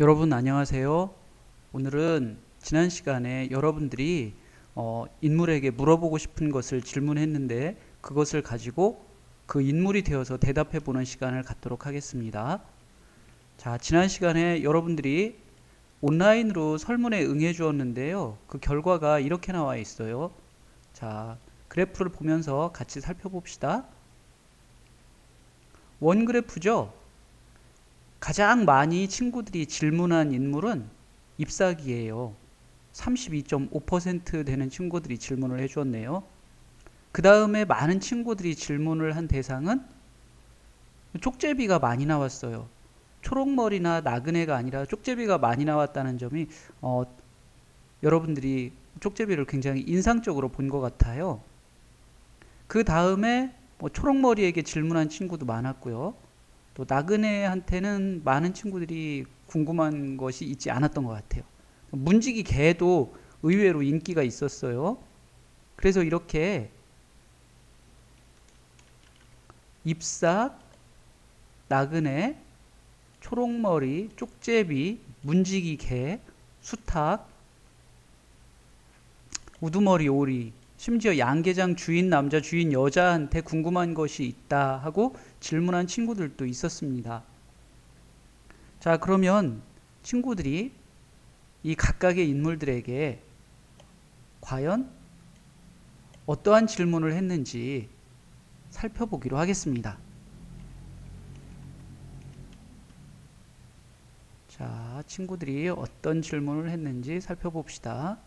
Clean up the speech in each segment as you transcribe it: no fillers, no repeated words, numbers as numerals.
여러분 안녕하세요. 오늘은 지난 시간에 여러분들이 인물에게 물어보고 싶은 것을 질문했는데 그것을 가지고 그 인물이 되어서 대답해 보는 시간을 갖도록 하겠습니다. 자, 지난 시간에 여러분들이 온라인으로 설문에 응해 주었는데요. 그 결과가 이렇게 나와 있어요. 자, 그래프를 보면서 같이 살펴봅시다. 원 그래프죠? 가장 많이 친구들이 질문한 인물은 잎사귀예요. 32.5% 되는 친구들이 질문을 해주었네요. 그 다음에 많은 친구들이 질문을 한 대상은 쪽제비가 많이 나왔어요. 초록머리나 나그네가 아니라 쪽제비가 많이 나왔다는 점이 여러분들이 쪽제비를 굉장히 인상적으로 본 것 같아요. 그 다음에 초록머리에게 질문한 친구도 많았고요. 또 나그네한테는 많은 친구들이 궁금한 것이 있지 않았던 것 같아요. 문지기 개도 의외로 인기가 있었어요. 그래서 이렇게 잎삭, 나그네, 초록머리, 쪽제비, 문지기 개, 수탉, 우두머리 오리, 심지어 양계장 주인 남자 주인 여자한테 궁금한 것이 있다 하고 질문한 친구들도 있었습니다. 자, 그러면 친구들이 이 각각의 인물들에게 과연 어떠한 질문을 했는지 살펴보기로 하겠습니다. 자, 친구들이 어떤 질문을 했는지 살펴봅시다.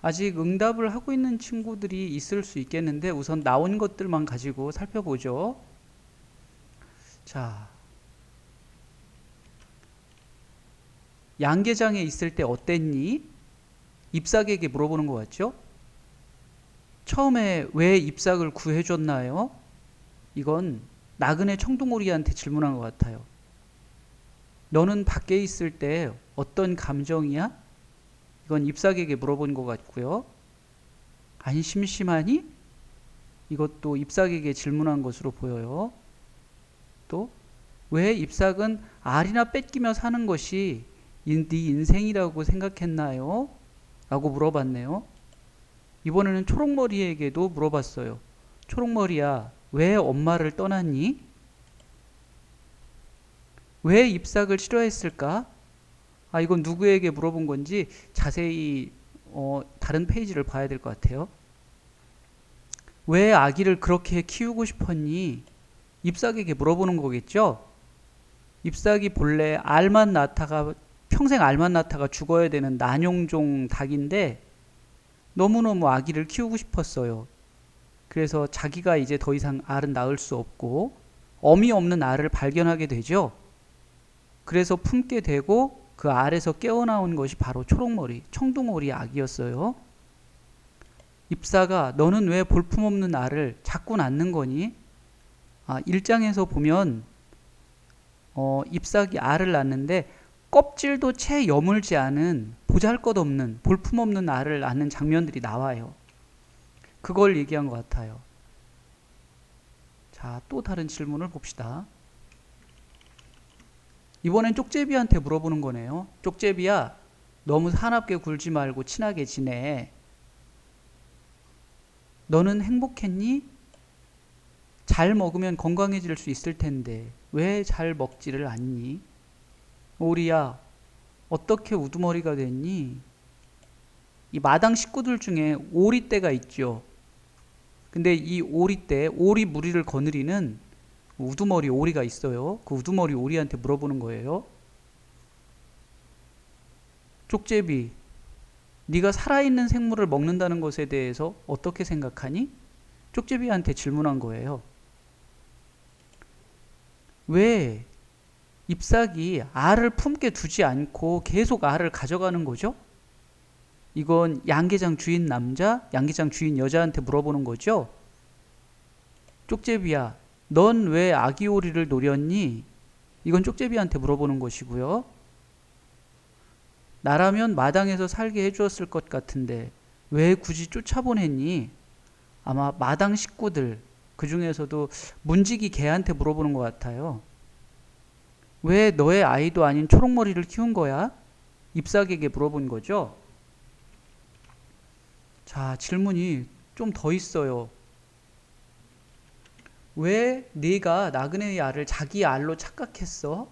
아직 응답을 하고 있는 친구들이 있을 수 있겠는데 우선 나온 것들만 가지고 살펴보죠. 자, 양계장에 있을 때 어땠니? 잎삭에게 물어보는 것 같죠? 처음에 왜 잎삭을 구해줬나요? 이건 나그네 청둥오리한테 질문한 것 같아요. 너는 밖에 있을 때 어떤 감정이야? 이건 잎삭에게 물어본 것 같고요. 안 심심하니? 이것도 잎삭에게 질문한 것으로 보여요. 또 왜 잎삭은 알이나 뺏기며 사는 것이 네 인생이라고 생각했나요? 라고 물어봤네요. 이번에는 초록머리에게도 물어봤어요. 초록머리야, 왜 엄마를 떠났니? 왜 잎삭을 싫어했을까? 이건 누구에게 물어본 건지 자세히 다른 페이지를 봐야 될 것 같아요. 왜 아기를 그렇게 키우고 싶었니? 잎삭에게 물어보는 거겠죠? 잎삭이 본래 알만 낳다가 평생 알만 낳다가 죽어야 되는 난용종 닭인데 너무너무 아기를 키우고 싶었어요. 그래서 자기가 이제 더 이상 알은 낳을 수 없고 어미 없는 알을 발견하게 되죠. 그래서 품게 되고 그 알에서 깨어나온 것이 바로 초록머리, 청둥오리 아기였어요. 잎사가 너는 왜 볼품없는 알을 자꾸 낳는 거니? 1장에서 보면 잎사귀 알을 낳는데 껍질도 채 여물지 않은 보잘것없는 볼품없는 알을 낳는 장면들이 나와요. 그걸 얘기한 것 같아요. 자, 또 다른 질문을 봅시다. 이번엔 쪽제비한테 물어보는 거네요. 쪽제비야, 너무 사납게 굴지 말고 친하게 지내. 너는 행복했니? 잘 먹으면 건강해질 수 있을 텐데 왜 잘 먹지를 않니? 오리야, 어떻게 우두머리가 됐니? 이 마당 식구들 중에 오리떼가 있죠. 근데 이 오리떼, 오리 무리를 거느리는 우두머리 오리가 있어요. 그 우두머리 오리한테 물어보는 거예요. 쪽제비, 네가 살아있는 생물을 먹는다는 것에 대해서 어떻게 생각하니? 쪽제비한테 질문한 거예요. 왜 잎사귀 알을 품게 두지 않고 계속 알을 가져가는 거죠? 이건 양계장 주인 남자, 양계장 주인 여자한테 물어보는 거죠. 쪽제비야, 넌 왜 아기 오리를 노렸니? 이건 쪽제비한테 물어보는 것이고요. 나라면 마당에서 살게 해주었을 것 같은데 왜 굳이 쫓아보냈니? 아마 마당 식구들, 그 중에서도 문지기 개한테 물어보는 것 같아요. 왜 너의 아이도 아닌 초록머리를 키운 거야? 잎사귀에게 물어본 거죠. 자, 질문이 좀 더 있어요. 왜 네가 나그네의 알을 자기 알로 착각했어?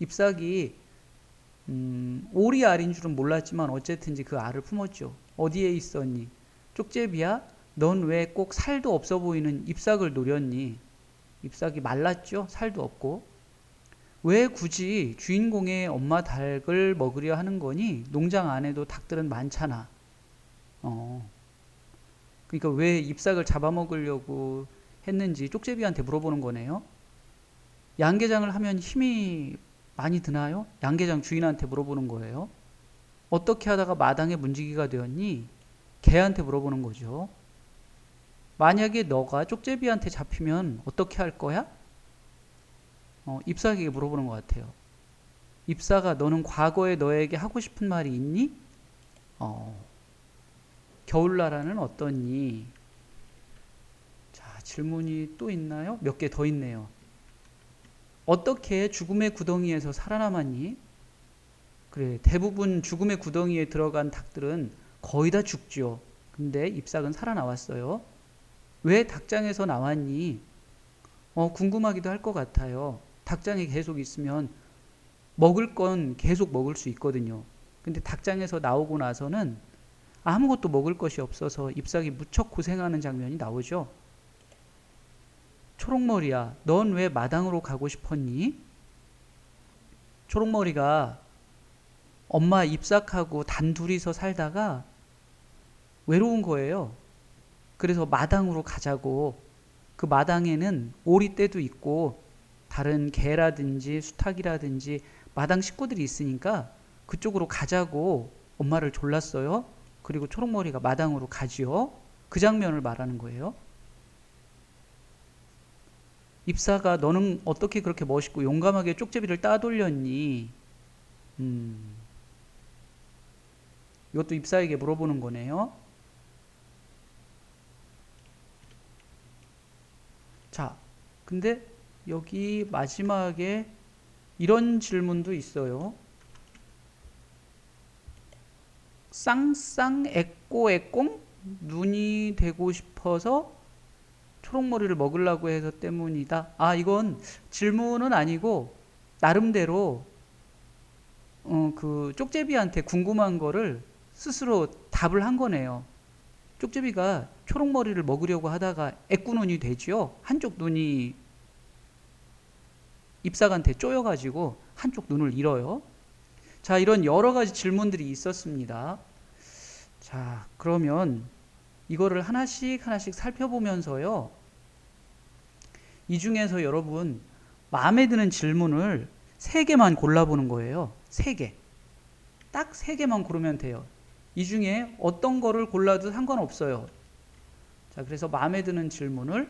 잎사귀 오리 알인 줄은 몰랐지만 어쨌든지 그 알을 품었죠. 어디에 있었니? 쪽제비야? 넌 왜 꼭 살도 없어 보이는 잎삭을 노렸니? 잎삭이 말랐죠? 살도 없고. 왜 굳이 주인공의 엄마 닭을 먹으려 하는 거니? 농장 안에도 닭들은 많잖아. 그러니까 왜 잎삭을 잡아먹으려고 했는지 쪽제비한테 물어보는 거네요. 양계장을 하면 힘이 많이 드나요? 양계장 주인한테 물어보는 거예요. 어떻게 하다가 마당에 문지기가 되었니? 개한테 물어보는 거죠. 만약에 너가 쪽제비한테 잡히면 어떻게 할 거야? 잎사귀에게 물어보는 것 같아요. 잎사가 너는 과거에 너에게 하고 싶은 말이 있니? 겨울나라는 어떠니? 자, 질문이 또 있나요? 몇 개 더 있네요. 어떻게 죽음의 구덩이에서 살아남았니? 그래, 대부분 죽음의 구덩이에 들어간 닭들은 거의 다 죽죠. 근데 잎삭은 살아나왔어요. 왜 닭장에서 나왔니? 궁금하기도 할 것 같아요. 닭장에 계속 있으면 먹을 건 계속 먹을 수 있거든요. 근데 닭장에서 나오고 나서는 아무것도 먹을 것이 없어서 잎삭이 무척 고생하는 장면이 나오죠. 초록머리야, 넌 왜 마당으로 가고 싶었니? 초록머리가 엄마 잎삭하고 단둘이서 살다가 외로운 거예요. 그래서 마당으로 가자고. 그 마당에는 오리떼도 있고 다른 개라든지 수탉이라든지 마당 식구들이 있으니까 그쪽으로 가자고 엄마를 졸랐어요. 그리고 초록머리가 마당으로 가지요. 그 장면을 말하는 거예요. 잎사가 너는 어떻게 그렇게 멋있고 용감하게 쪽제비를 따돌렸니? 이것도 잎사에게 물어보는 거네요. 자, 근데 여기 마지막에 이런 질문도 있어요. 쌍쌍 애꼬애꽁 눈이 되고 싶어서 초록머리를 먹으려고 해서 때문이다. 이건 질문은 아니고 나름대로 그 쪽제비한테 궁금한 거를 스스로 답을 한 거네요. 쪽제비가 초록머리를 먹으려고 하다가 애꾸눈이 되지요. 한쪽 눈이 잎삭한테 쪼여가지고 한쪽 눈을 잃어요. 자, 이런 여러 가지 질문들이 있었습니다. 자, 그러면 이거를 하나씩 하나씩 살펴보면서요. 이 중에서 여러분 마음에 드는 질문을 3개만 골라보는 거예요. 3개. 딱 3개만 고르면 돼요. 이 중에 어떤 거를 골라도 상관없어요. 자, 그래서 마음에 드는 질문을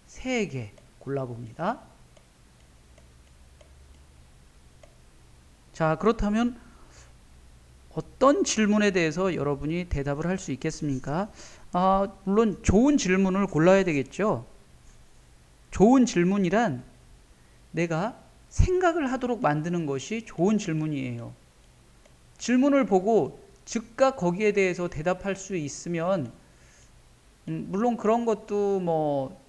3개 골라봅니다. 자, 그렇다면 어떤 질문에 대해서 여러분이 대답을 할 수 있겠습니까? 물론 좋은 질문을 골라야 되겠죠. 좋은 질문이란 내가 생각을 하도록 만드는 것이 좋은 질문이에요. 질문을 보고 즉각 거기에 대해서 대답할 수 있으면 물론 그런 것도 뭐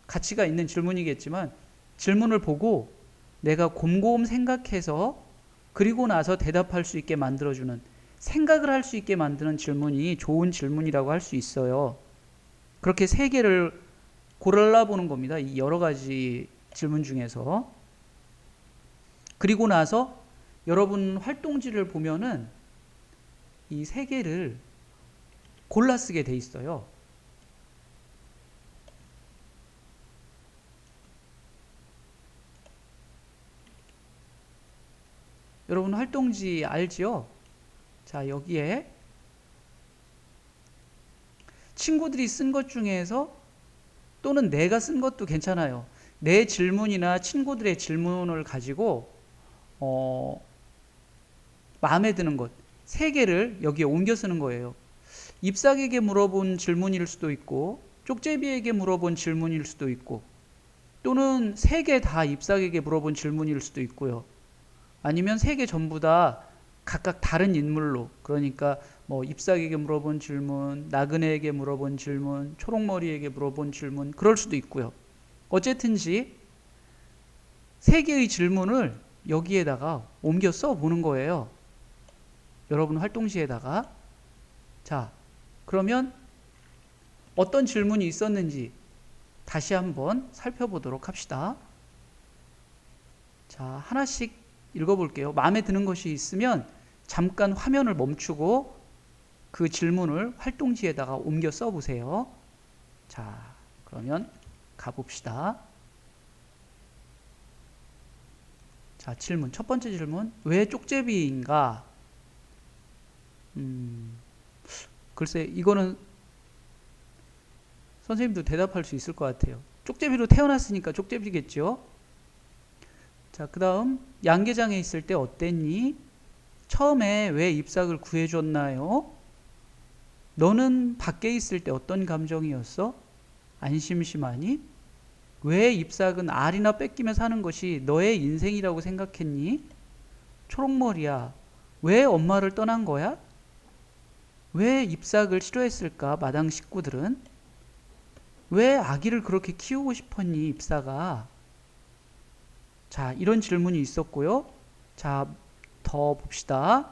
가치가 있는 질문이겠지만 질문을 보고 내가 곰곰 생각해서 그리고 나서 대답할 수 있게 만들어주는 생각을 할 수 있게 만드는 질문이 좋은 질문이라고 할 수 있어요. 그렇게 3개를 골라보는 겁니다. 이 여러 가지 질문 중에서. 그리고 나서 여러분 활동지를 보면은 이 3개를 골라 쓰게 돼 있어요. 여러분 활동지 알지요? 자, 여기에 친구들이 쓴 것 중에서 또는 내가 쓴 것도 괜찮아요. 내 질문이나 친구들의 질문을 가지고 마음에 드는 것 3개를 여기에 옮겨 쓰는 거예요. 잎사귀에게 물어본 질문일 수도 있고 쪽제비에게 물어본 질문일 수도 있고 또는 세 개 다 잎사귀에게 물어본 질문일 수도 있고요. 아니면 세 개 전부 다 각각 다른 인물로, 그러니까 뭐 잎사귀에게 물어본 질문, 나그네에게 물어본 질문, 초록머리에게 물어본 질문, 그럴 수도 있고요. 어쨌든지 세 개의 질문을 여기에다가 옮겨 써 보는 거예요. 여러분 활동지에다가. 자, 그러면 어떤 질문이 있었는지 다시 한번 살펴보도록 합시다. 자, 하나씩 읽어볼게요. 마음에 드는 것이 있으면 잠깐 화면을 멈추고 그 질문을 활동지에다가 옮겨 써보세요. 자, 그러면 가봅시다. 자, 질문. 첫 번째 질문. 왜 쪽제비인가? 글쎄, 이거는 선생님도 대답할 수 있을 것 같아요. 쪽제비로 태어났으니까 쪽제비겠죠? 자, 그 다음, 양계장에 있을 때 어땠니? 처음에 왜 잎삭을 구해줬나요? 너는 밖에 있을 때 어떤 감정이었어? 안 심심하니? 왜 잎삭은 알이나 뺏기며 사는 것이 너의 인생이라고 생각했니? 초록머리야, 왜 엄마를 떠난 거야? 왜 잎삭을 싫어했을까, 마당 식구들은? 왜 아기를 그렇게 키우고 싶었니, 잎삭아? 자, 이런 질문이 있었고요. 자, 더 봅시다.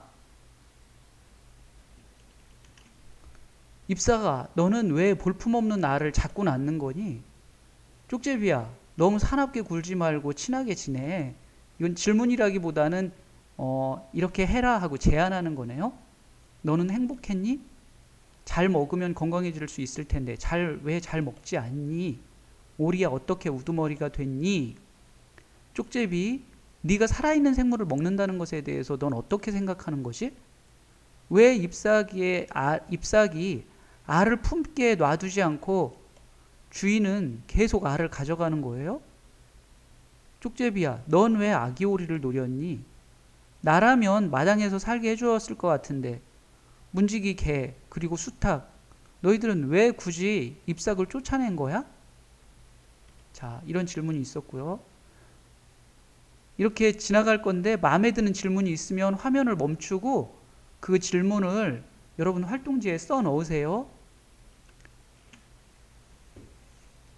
잎삭아, 너는 왜 볼품없는 알을 자꾸 낳는 거니? 쪽제비야, 너무 사납게 굴지 말고 친하게 지내. 이건 질문이라기보다는 이렇게 해라 하고 제안하는 거네요. 너는 행복했니? 잘 먹으면 건강해질 수 있을 텐데 왜 잘 먹지 않니? 오리야, 어떻게 우두머리가 됐니? 쪽제비, 네가 살아있는 생물을 먹는다는 것에 대해서 넌 어떻게 생각하는 것이? 왜 잎사귀 알을 품게 놔두지 않고 주인은 계속 알을 가져가는 거예요? 쪽제비야, 넌 왜 아기 오리를 노렸니? 나라면 마당에서 살게 해주었을 것 같은데 문지기 개 그리고 수탉, 너희들은 왜 굳이 잎삭을 쫓아낸 거야? 자, 이런 질문이 있었고요. 이렇게 지나갈 건데 마음에 드는 질문이 있으면 화면을 멈추고 그 질문을 여러분 활동지에 써 넣으세요.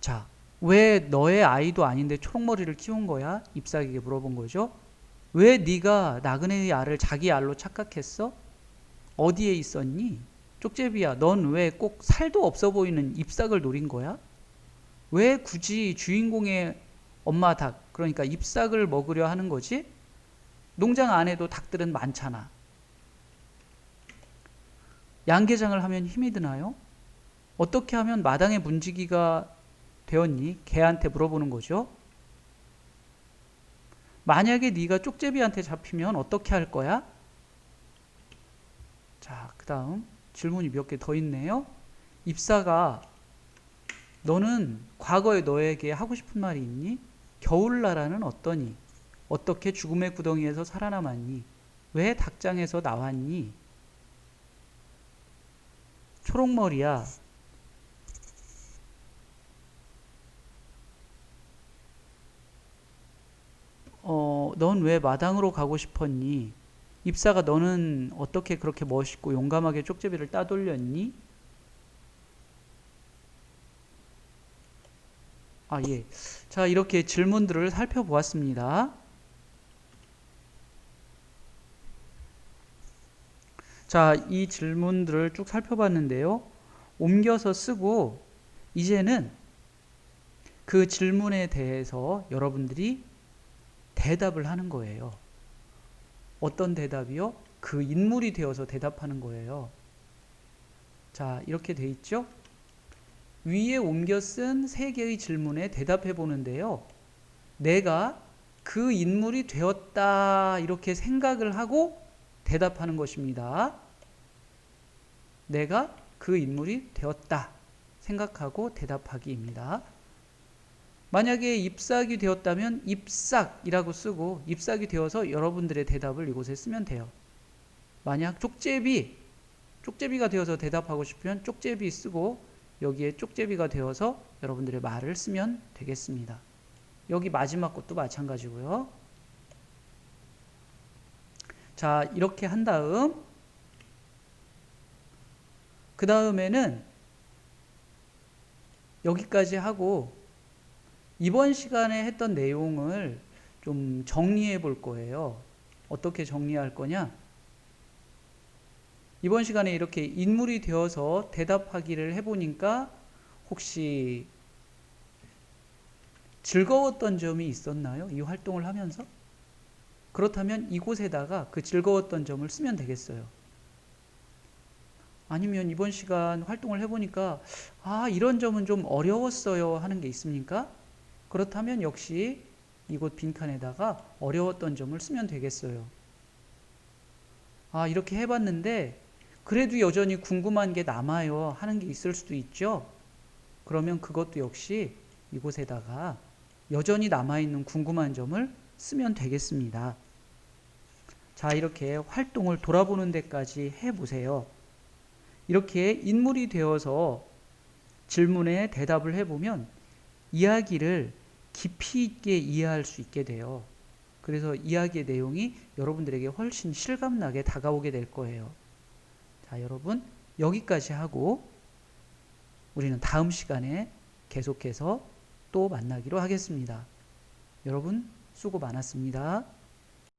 자, 왜 너의 아이도 아닌데 초록머리를 키운 거야? 잎사귀에게 물어본 거죠. 왜 네가 나그네의 알을 자기 알로 착각했어? 어디에 있었니? 쪽제비야, 넌 왜 꼭 살도 없어 보이는 잎삭을 노린 거야? 왜 굳이 주인공의 엄마 닭, 그러니까 잎삭을 먹으려 하는 거지? 농장 안에도 닭들은 많잖아. 양계장을 하면 힘이 드나요? 어떻게 하면 마당의 문지기가 되었니? 개한테 물어보는 거죠. 만약에 네가 쪽제비한테 잡히면 어떻게 할 거야? 자, 그 다음 질문이 몇 개 더 있네요. 잎사가, 너는 과거에 너에게 하고 싶은 말이 있니? 겨울나라는 어떠니? 어떻게 죽음의 구덩이에서 살아남았니? 왜 닭장에서 나왔니? 초록머리야, 넌 왜 마당으로 가고 싶었니? 잎사가, 너는 어떻게 그렇게 멋있고 용감하게 쪽제비를 따돌렸니? 아, 예. 자, 이렇게 질문들을 살펴보았습니다. 자, 이 질문들을 쭉 살펴봤는데요. 옮겨서 쓰고 이제는 그 질문에 대해서 여러분들이 대답을 하는 거예요. 어떤 대답이요? 그 인물이 되어서 대답하는 거예요. 자, 이렇게 돼 있죠? 위에 옮겨 쓴 세 개의 질문에 대답해 보는데요. 내가 그 인물이 되었다 이렇게 생각을 하고 대답하는 것입니다. 내가 그 인물이 되었다 생각하고 대답하기입니다. 만약에 잎삭이 되었다면 잎삭이라고 쓰고 잎삭이 되어서 여러분들의 대답을 이곳에 쓰면 돼요. 만약 쪽제비, 쪽제비가 되어서 대답하고 싶으면 쪽제비 쓰고 여기에 쪽제비가 되어서 여러분들의 말을 쓰면 되겠습니다. 여기 마지막 것도 마찬가지고요. 자, 이렇게 한 다음 그 다음에는 여기까지 하고 이번 시간에 했던 내용을 좀 정리해 볼 거예요. 어떻게 정리할 거냐? 이번 시간에 이렇게 인물이 되어서 대답하기를 해보니까 혹시 즐거웠던 점이 있었나요? 이 활동을 하면서? 그렇다면 이곳에다가 그 즐거웠던 점을 쓰면 되겠어요. 아니면 이번 시간 활동을 해보니까 이런 점은 좀 어려웠어요 하는 게 있습니까? 그렇다면 역시 이곳 빈칸에다가 어려웠던 점을 쓰면 되겠어요. 이렇게 해봤는데 그래도 여전히 궁금한 게 남아요 하는 게 있을 수도 있죠. 그러면 그것도 역시 이곳에다가 여전히 남아있는 궁금한 점을 쓰면 되겠습니다. 자, 이렇게 활동을 돌아보는 데까지 해보세요. 이렇게 인물이 되어서 질문에 대답을 해보면 이야기를 깊이 있게 이해할 수 있게 돼요. 그래서 이야기의 내용이 여러분들에게 훨씬 실감나게 다가오게 될 거예요. 자, 여러분 여기까지 하고 우리는 다음 시간에 계속해서 또 만나기로 하겠습니다. 여러분 수고 많았습니다.